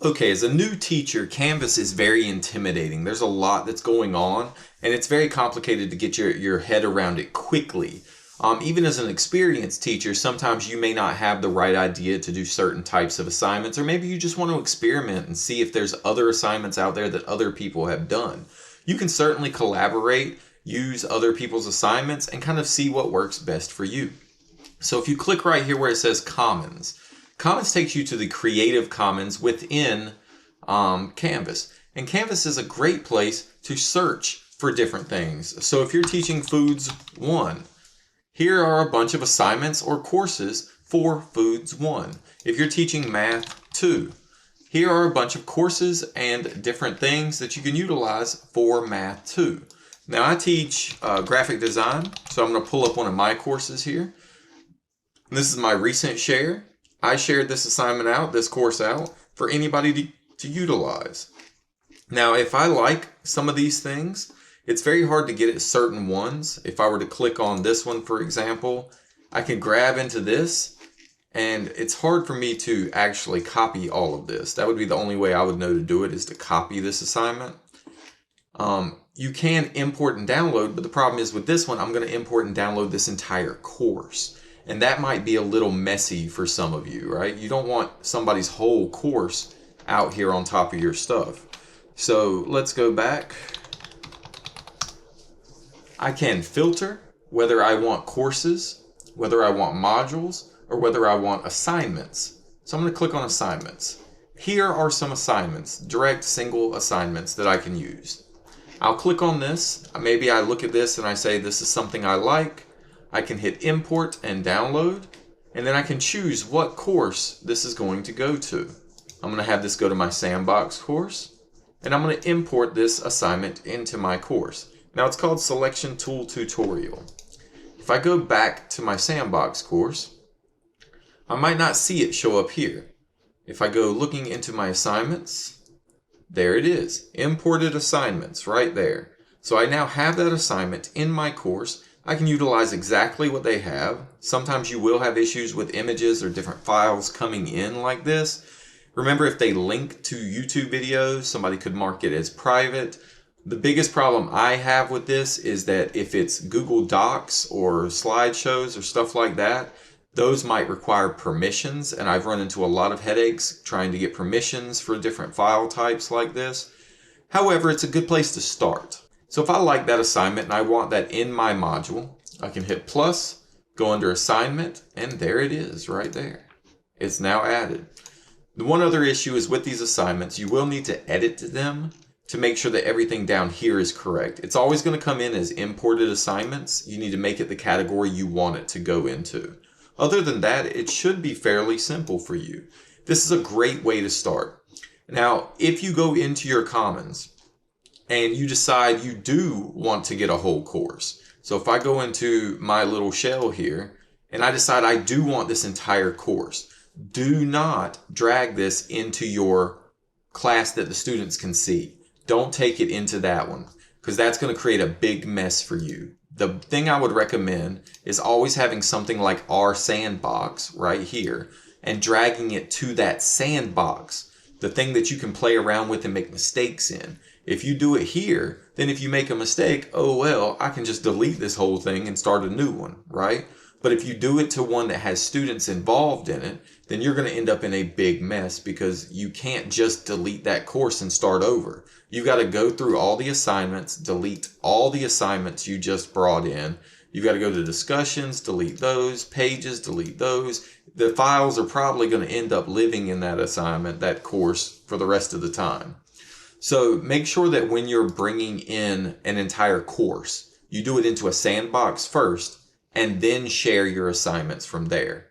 Okay, as a new teacher, Canvas is very intimidating. There's a lot that's going on, and it's very complicated to get your head around it quickly. Even as an experienced teacher, sometimes you may not have the right idea to do certain types of assignments, or maybe you just want to experiment and see if there's other assignments out there that other people have done. You can certainly collaborate, use other people's assignments, and kind of see what works best for you. So if you click right here where it says Commons, Commons takes you to the Creative Commons within Canvas. And Canvas is a great place to search for different things. So if you're teaching Foods 1, here are a bunch of assignments or courses for Foods 1. If you're teaching Math 2, here are a bunch of courses and different things that you can utilize for Math 2. Now I teach graphic design, so I'm going to pull up one of my courses here. This is my recent share. I shared this assignment out, this course out, for anybody to utilize. Now, if I like some of these things, it's very hard to get at certain ones. If I were to click on this one, for example, I can grab into this, and it's hard for me to actually copy all of this. That would be the only way I would know to do it, is to copy this assignment. You can import and download, but the problem is with this one, I'm going to import and download this entire course. And that might be a little messy for some of you, right? You don't want somebody's whole course out here on top of your stuff. So let's go back. I can filter whether I want courses, whether I want modules, or whether I want assignments. So I'm going to click on assignments. Here are some assignments, direct single assignments that I can use. I'll click on this. Maybe I look at this and I say this is something I like. I can hit import and download, and then I can choose what course this is going to go to. I'm going to have this go to my Sandbox course, and I'm going to import this assignment into my course. Now it's called Selection Tool Tutorial. If I go back to my Sandbox course, I might not see it show up here. If I go looking into my assignments, there it is, imported assignments right there. So I now have that assignment in my course. I can utilize exactly what they have. Sometimes you will have issues with images or different files coming in like this. Remember, if they link to YouTube videos, somebody could mark it as private. The biggest problem I have with this is that if it's Google Docs or slideshows or stuff like that, those might require permissions, and I've run into a lot of headaches trying to get permissions for different file types like this. However, it's a good place to start. So if I like that assignment and I want that in my module, I can hit plus, go under assignment, and there it is right there. It's now added. The one other issue is with these assignments, you will need to edit them to make sure that everything down here is correct. It's always going to come in as imported assignments. You need to make it the category you want it to go into. Other than that, it should be fairly simple for you. This is a great way to start. Now, if you go into your Commons, and you decide you do want to get a whole course. So if I go into my little shell here and I decide I do want this entire course, do not drag this into your class that the students can see. Don't take it into that one, because that's going to create a big mess for you. The thing I would recommend is always having something like our sandbox right here and dragging it to that sandbox, the thing that you can play around with and make mistakes in. If you do it here, then if you make a mistake, oh well, I can just delete this whole thing and start a new one, right? But if you do it to one that has students involved in it, then you're going to end up in a big mess, because you can't just delete that course and start over. You've got to go through all the assignments, delete all the assignments you just brought in. You've got to go to discussions, delete those, pages, delete those. The files are probably going to end up living in that assignment, that course, for the rest of the time. So make sure that when you're bringing in an entire course, you do it into a sandbox first and then share your assignments from there.